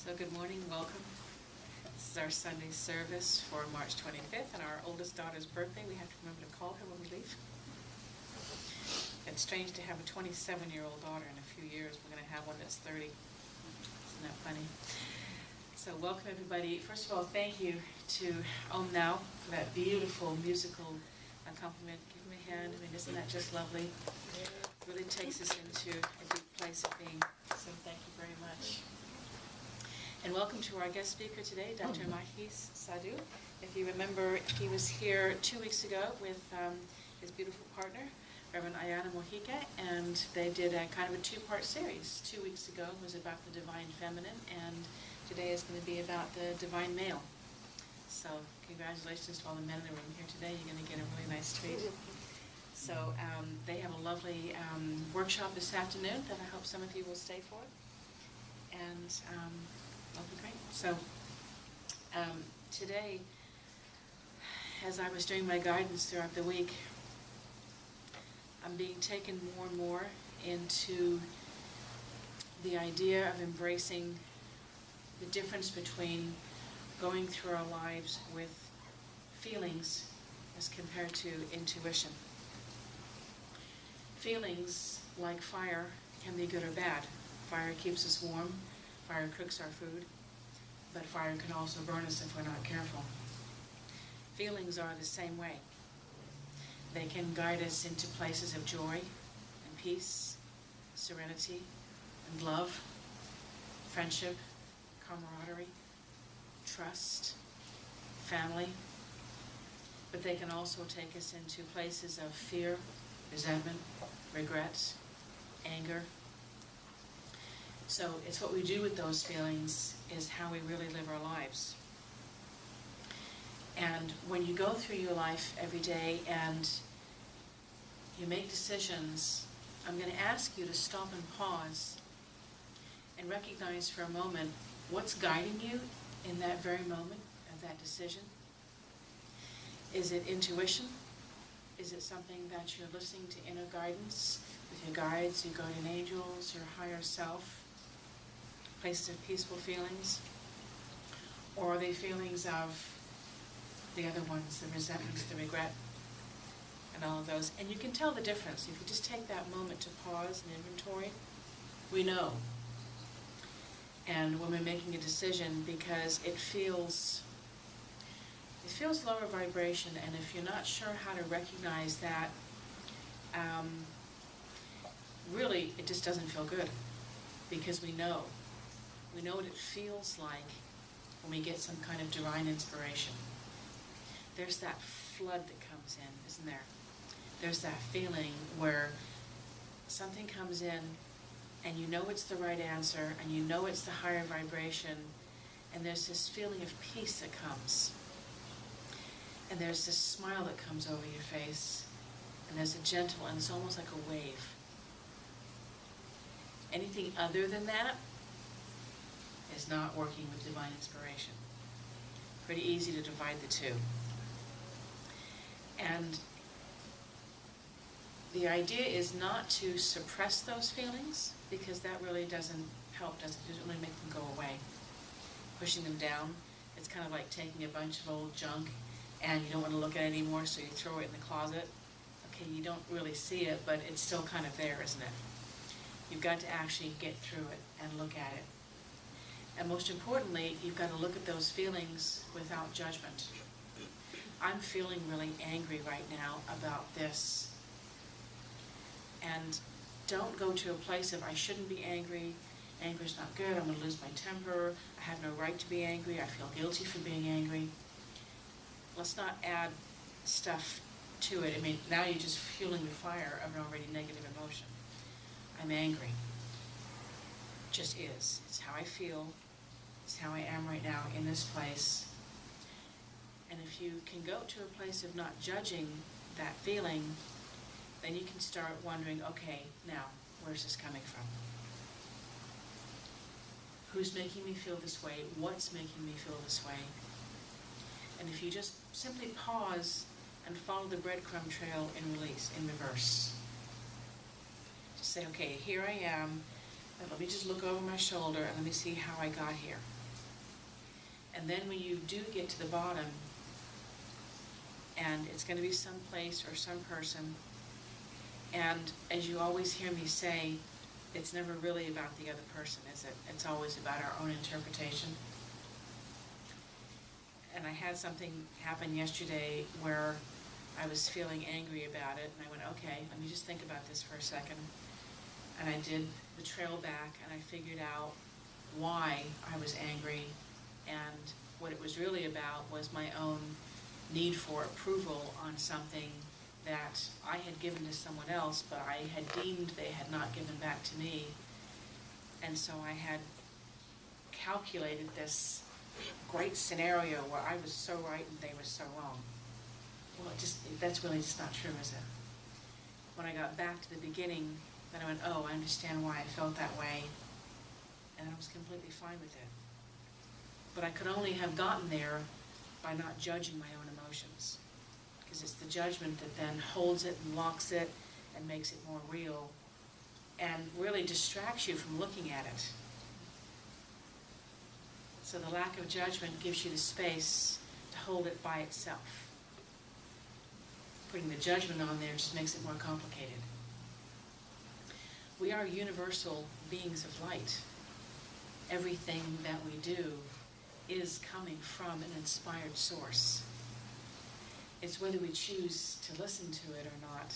So good morning, welcome. This is our Sunday service for March 25th and our oldest daughter's birthday. We have to remember to call her when we leave. It's strange to have a 27-year-old daughter in a few years. We're going to have one that's 30. Isn't that funny? So welcome everybody. First of all, thank you to Aum Now for that beautiful musical accompaniment. Give them a hand. I mean, isn't that just lovely? It really takes us into a deep place of being. So thank you very much. And welcome to our guest speaker today, Dr. Mahees Sadhu. If you remember, he was here 2 weeks ago with his beautiful partner, Reverend Ayana Mojica, and they did a kind of a two-part series. 2 weeks ago was about the divine feminine, and today is going to be about the divine male. So congratulations to all the men in the room here today. You're going to get a really nice treat. So they have a lovely workshop this afternoon that I hope some of you will stay for. And that'll be great. So today, as I was doing my guidance throughout the week, I'm being taken more and more into the idea of embracing the difference between going through our lives with feelings as compared to intuition. Feelings, like fire, can be good or bad. Fire keeps us warm, fire cooks our food, but fire can also burn us if we're not careful. Feelings are the same way. They can guide us into places of joy and peace, serenity and love, friendship, camaraderie, trust, family, but they can also take us into places of fear, resentment, regret, anger. So it's what we do with those feelings is how we really live our lives. And when you go through your life every day and you make decisions, I'm going to ask you to stop and pause and recognize for a moment what's guiding you in that very moment of that decision. Is it intuition? Is it something that you're listening to inner guidance with your guides, your guardian angels, your higher self? Places of peaceful feelings? Or are they feelings of the other ones, the resentments, the regret, and all of those? And you can tell the difference. If you just take that moment to pause and inventory, we know. And when we're making a decision, because it feels lower vibration, and if you're not sure how to recognize that, really it just doesn't feel good, because we know what it feels like when we get some kind of divine inspiration. There's that flood that comes in, isn't there? There's that feeling where something comes in and you know it's the right answer and you know it's the higher vibration, and there's this feeling of peace that comes. And there's this smile that comes over your face, and there's a gentle, and it's almost like a wave. Anything other than that is not working with divine inspiration. Pretty easy to divide the two. And the idea is not to suppress those feelings, because that really doesn't help, doesn't really make them go away. Pushing them down, it's kind of like taking a bunch of old junk and you don't want to look at it anymore, so you throw it in the closet. Okay, you don't really see it, but it's still kind of there, isn't it? You've got to actually get through it and look at it. And most importantly, you've got to look at those feelings without judgment. I'm feeling really angry right now about this. And don't go to a place of, I shouldn't be angry, anger's not good, I'm going to lose my temper, I have no right to be angry, I feel guilty for being angry. Let's not add stuff to it. I mean, now you're just fueling the fire of an already negative emotion. I'm angry. It just is. It's how I feel. It's how I am right now in this place. And if you can go to a place of not judging that feeling, then you can start wondering, okay, now, where's this coming from? Who's making me feel this way? What's making me feel this way? And if you just simply pause and follow the breadcrumb trail in release, in reverse. Just say, okay, here I am, and let me just look over my shoulder and let me see how I got here. And then when you do get to the bottom, and it's going to be some place or some person, and as you always hear me say, it's never really about the other person, is it? It's always about our own interpretation. And I had something happen yesterday where I was feeling angry about it, and I went, okay, let me just think about this for a second. And I did the trail back, and I figured out why I was angry, and what it was really about was my own need for approval on something that I had given to someone else, but I had deemed they had not given back to me. And so I had calculated this great scenario where I was so right and they were so wrong. Well, that's really just not true, is it? When I got back to the beginning, then I went, oh, I understand why I felt that way, and I was completely fine with it. But I could only have gotten there by not judging my own emotions, because it's the judgment that then holds it and locks it and makes it more real and really distracts you from looking at it. So the lack of judgment gives you the space to hold it by itself. Putting the judgment on there just makes it more complicated. We are universal beings of light. Everything that we do is coming from an inspired source. It's whether we choose to listen to it or not,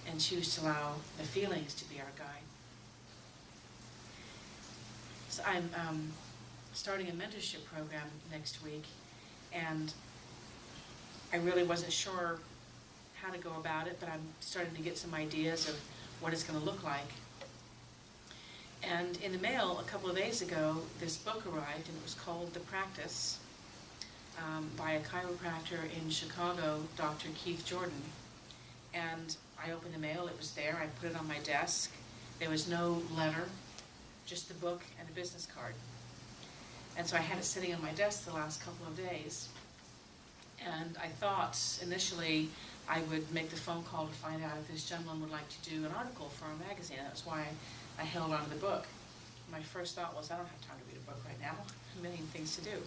and choose to allow the feelings to be our guide. So I'm starting a mentorship program next week, and I really wasn't sure how to go about it, but I'm starting to get some ideas of what it's going to look like. And in the mail a couple of days ago, this book arrived, and it was called The Practice, by a chiropractor in Chicago, Dr. Keith Jordan. And I opened the mail, it was there, I put it on my desk. There was no letter, just the book and a business card. And so I had it sitting on my desk the last couple of days. And I thought initially I would make the phone call to find out if this gentleman would like to do an article for a magazine. That's why I held on to the book. My first thought was, I don't have time to read a book right now. A million things to do.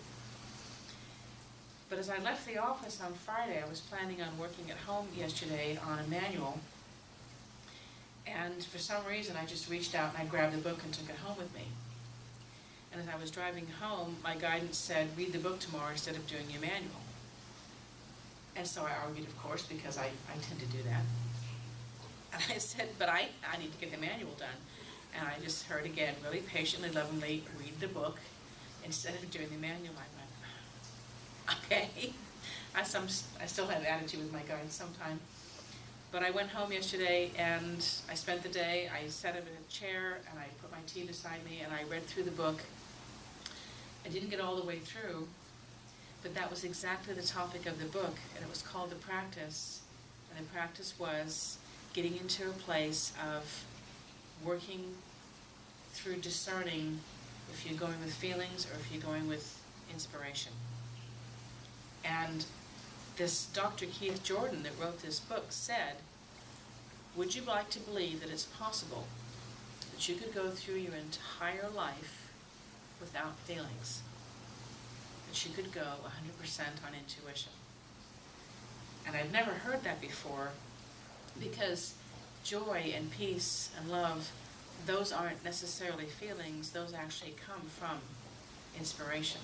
But as I left the office on Friday, I was planning on working at home yesterday on a manual. And for some reason, I just reached out and I grabbed the book and took it home with me. And as I was driving home, my guidance said, read the book tomorrow instead of doing your manual. And so I argued, of course, because I tend to do that. And I said, but I need to get the manual done. And I just heard again, really patiently, lovingly, read the book instead of doing the manual. I went, okay. I still have attitude with my guidance sometimes. But I went home yesterday and I spent the day, I sat in a chair and I put my tea beside me and I read through the book. I didn't get all the way through, but that was exactly the topic of the book, and it was called The Practice. And the practice was getting into a place of working through discerning if you're going with feelings or if you're going with inspiration. And this Dr. Keith Jordan that wrote this book said, would you like to believe that it's possible that you could go through your entire life without feelings? That you could go 100% on intuition? And I've never heard that before, because joy and peace and love, those aren't necessarily feelings, those actually come from inspiration.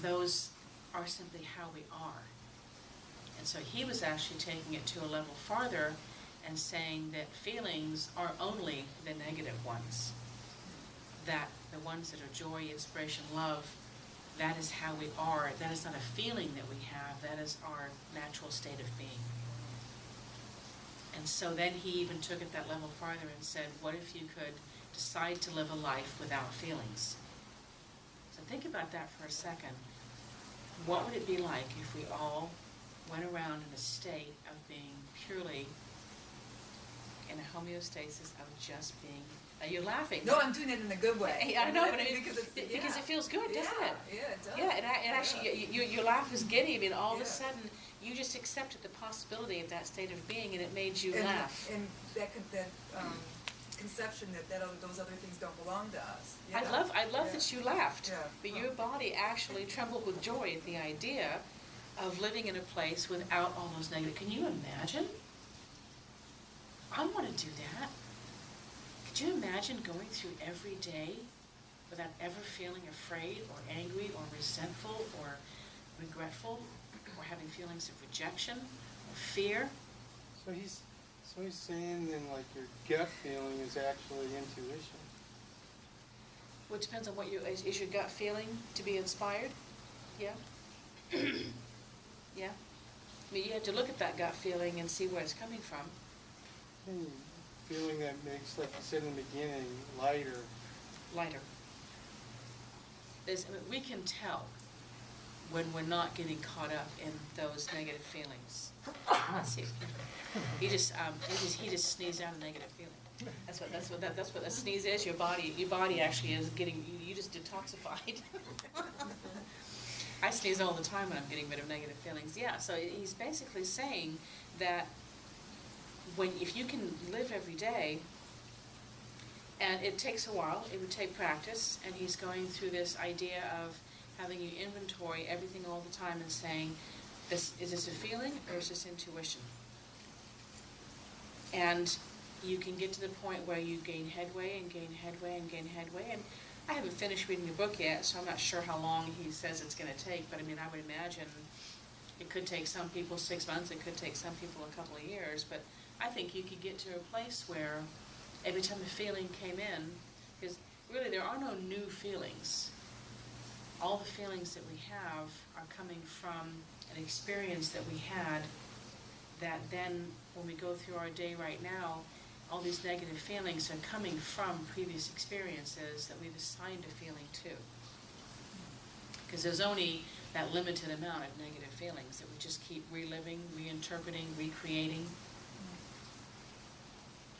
Those are simply how we are. And so he was actually taking it to a level farther and saying that feelings are only the negative ones. That the ones that are joy, inspiration, love, that is how we are. That is not a feeling that we have, that is our natural state of being. And so then he even took it that level farther and said, what if you could decide to live a life without feelings? So think about that for a second. What would it be like if we all went around in a state of being purely in a homeostasis of just being... You're laughing. No, I'm doing it in a good way. I know, but because it feels good, doesn't it? Yeah, it does. Yeah, and actually, your laugh is giddy. I mean, all of a sudden, you just accepted the possibility of that state of being, and it made you laugh. And that conception that those other things don't belong to us. I love that you laughed. Yeah. But your body actually trembled with joy at the idea of living in a place without all those negative. Can you imagine? I want to do that. Could you imagine going through every day without ever feeling afraid or angry or resentful or regretful or having feelings of rejection or fear? So he's saying then, like, your gut feeling is actually intuition. Well, it depends on what is your gut feeling to be inspired? Yeah? Yeah? I mean, you have to look at that gut feeling and see where it's coming from. Feeling that makes, like you said in the beginning, lighter. Lighter. We can tell when we're not getting caught up in those negative feelings. Let's see. He just sneezed out a negative feeling. That's what a sneeze is. Your body actually is getting, you just detoxified. I sneeze all the time when I'm getting rid of negative feelings. Yeah, so he's basically saying that if you can live every day, and it takes a while, it would take practice, and he's going through this idea of having you inventory everything all the time and saying, is this a feeling or is this intuition? And you can get to the point where you gain headway and gain headway and gain headway. And I haven't finished reading the book yet, so I'm not sure how long he says it's going to take, but I mean, I would imagine it could take some people 6 months, it could take some people a couple of years, but I think you could get to a place where every time a feeling came in, because really there are no new feelings. All the feelings that we have are coming from an experience that we had that then, when we go through our day right now, all these negative feelings are coming from previous experiences that we've assigned a feeling to. Because there's only that limited amount of negative feelings that we just keep reliving, reinterpreting, recreating.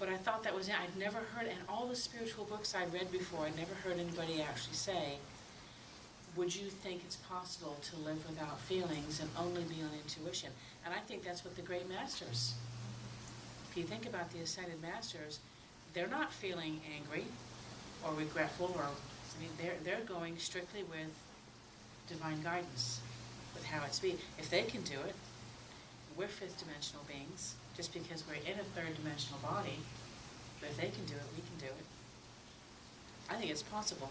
But I thought that was it. I'd never heard, and all the spiritual books I'd read before, I'd never heard anybody actually say, would you think it's possible to live without feelings and only be on intuition? And I think that's what the great masters, if you think about the ascended masters, they're not feeling angry or regretful, or I mean, they're going strictly with divine guidance, with how it's be. If they can do it, we're fifth dimensional beings, just because we're in a third dimensional body, but if they can do it, we can do it. I think it's possible.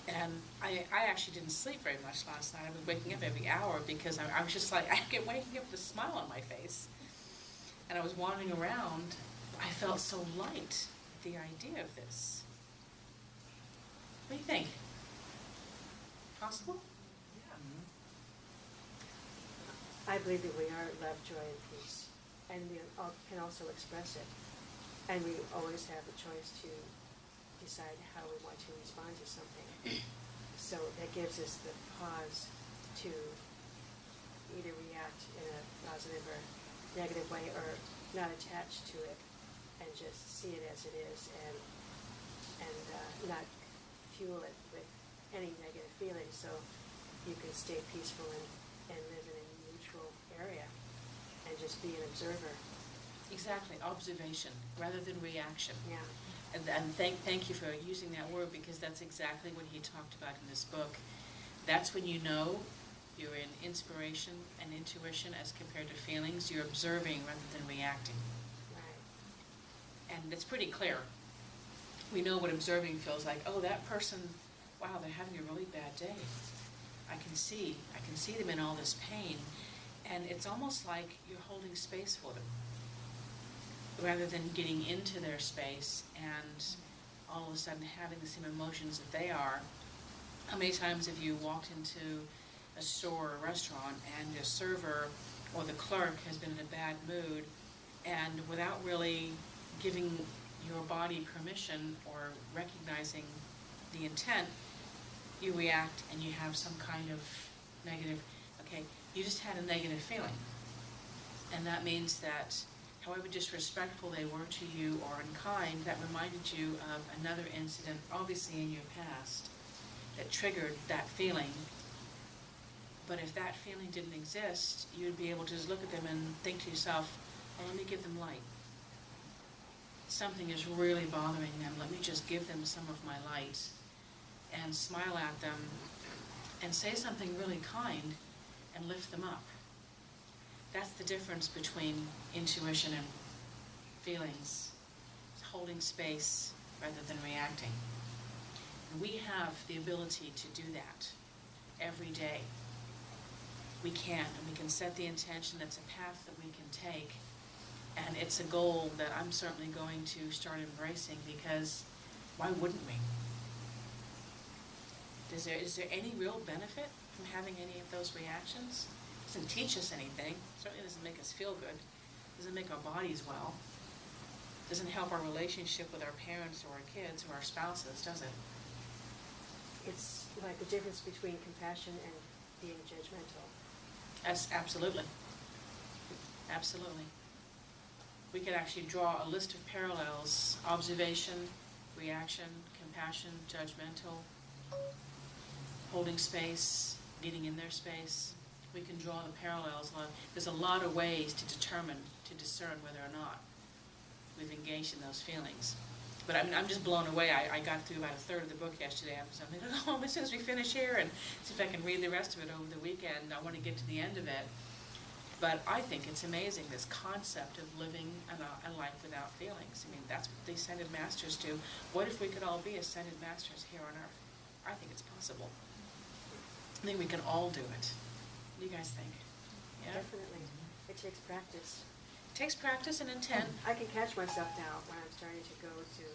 And I actually didn't sleep very much last night. I was waking up every hour because I was just like, I kept waking up with a smile on my face. And I was wandering around. I felt so light at the idea of this. What do you think? Possible? I believe that we are love, joy, and peace, and we can also express it. And we always have the choice to decide how we want to respond to something. So that gives us the pause to either react in a positive or negative way, or not attach to it and just see it as it is, and not fuel it with any negative feelings, so you can stay peaceful and live in a neutral area and just be an observer. Exactly, observation rather than reaction. Yeah. And thank you for using that word, because that's exactly what he talked about in this book. That's when you know you're in inspiration and intuition as compared to feelings. You're observing rather than reacting. Right. And it's pretty clear. We know what observing feels like. Oh, that person, wow, they're having a really bad day. I can see them in all this pain. And it's almost like you're holding space for them, rather than getting into their space and all of a sudden having the same emotions that they are. How many times have you walked into a store or a restaurant and the server or the clerk has been in a bad mood, and without really giving your body permission or recognizing the intent, you react and you have some kind of negative, okay, you just had a negative feeling. And that means that however disrespectful they were to you or unkind, that reminded you of another incident, obviously in your past, that triggered that feeling. But if that feeling didn't exist, you'd be able to just look at them and think to yourself, oh, let me give them light. something is really bothering them, let me just give them some of my light and smile at them and say something really kind and lift them up. That's the difference between intuition and feelings. It's holding space rather than reacting. And we have the ability to do that every day. We can, and we can set the intention. That's a path that we can take. And it's a goal that I'm certainly going to start embracing, because why wouldn't we? Is there any real benefit from having any of those reactions? It doesn't teach us anything. Certainly doesn't make us feel good. Doesn't make our bodies well. Doesn't help our relationship with our parents or our kids or our spouses, does it? It's like the difference between compassion and being judgmental. Yes, absolutely. Absolutely. We could actually draw a list of parallels: observation, reaction, compassion, judgmental, holding space, getting in their space. We can draw the parallels. There's a lot of ways to discern whether or not we've engaged in those feelings. But I'm just blown away. I got through about a third of the book yesterday. I'm thinking, oh, as soon as we finish here, and see if I can read the rest of it over the weekend. I want to get to the end of it. But I think it's amazing, this concept of living a life without feelings. I mean, that's what the Ascended Masters do. What if we could all be Ascended Masters here on Earth? I think it's possible. I think we can all do it. What do you guys think? Yeah? Definitely. It takes practice. It takes practice and intent. I can catch myself now when I'm starting to go to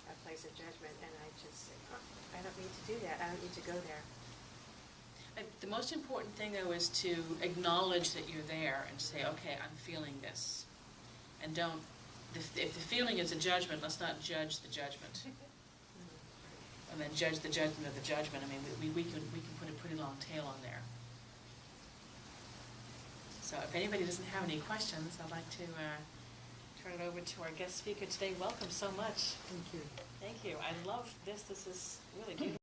a place of judgment, and I just say, oh, I don't need to do that. I don't need to go there. The most important thing, though, is to acknowledge that you're there and say, okay, I'm feeling this. And don't, if the feeling is a judgment, let's not judge the judgment. And then judge the judgment of the judgment. I mean, we can put a pretty long tail on there. So if anybody doesn't have any questions, I'd like to turn it over to our guest speaker today. Welcome so much. Thank you. Thank you. I love this. This is really beautiful.